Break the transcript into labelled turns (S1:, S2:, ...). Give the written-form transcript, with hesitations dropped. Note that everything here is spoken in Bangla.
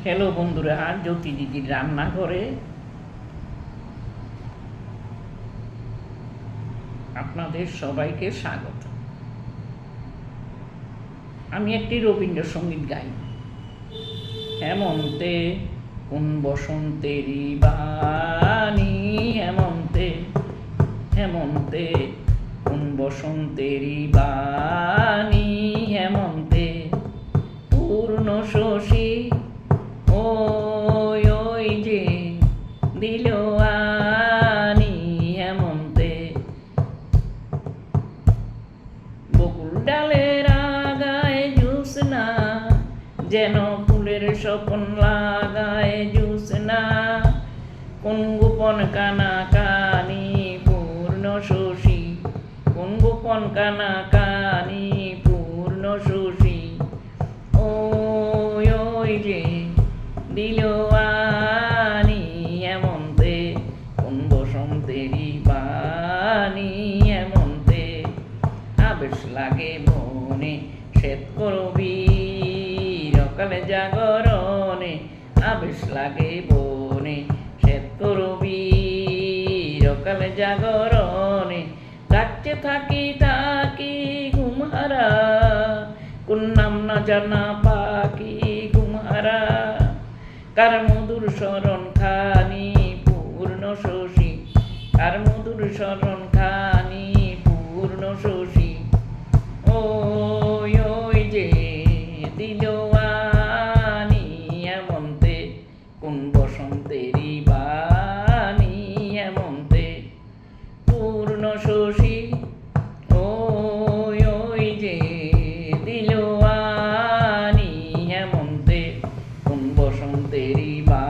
S1: হ্যালো বন্ধুরা, জ্যোতি দিদির রান্নাঘরে আপনাদের সবাইকে স্বাগত। আমি একটি রবীন্দ্রসঙ্গীত গাই। হেমন্তে কোন বসন্তেরই বাণী, হেমন্তে হেমন্তে কোন বসন্তেরই বাণী, হেমন্তে পূর্ণ শশী ওই ওই যে দিল আনি, হেমন্তে বকুল ডালের আগায় জ্যোৎস্না, যেন ফুলের স্বপন লাগায় জ্যোৎস্না। কোন গোপন কানা কানি পূর্ণ শশী, কোন গোপন কানা কানি পূর্ণ শশী ওই ওই যে দিল আনি, হেমন্তে কোন বসন্তেরই বাণী, হেমন্তে আবেশ লাগে মনে শ্বেত করবীর অকালে জাগরণে, আবেশ লাগে বনে শ্বেত করবীর অকালে জাগরণে। ডাকতে থাকি থাকি ঘুমহারা, কোন নাম না জানা পাখি ঘুমহারা। কার মধুর শরণ খানি পূর্ণ শশী, কার মধুর শরণ খানি পূর্ণ শশী ওই ওই যে দিল আনি, হেমন্তে কোন বসন্তেরই বাণী, হেমন্তে পূর্ণ শশী ওই ওই যে দিল আনি, হেমন্তে কোন বসন্তেরই বাণী।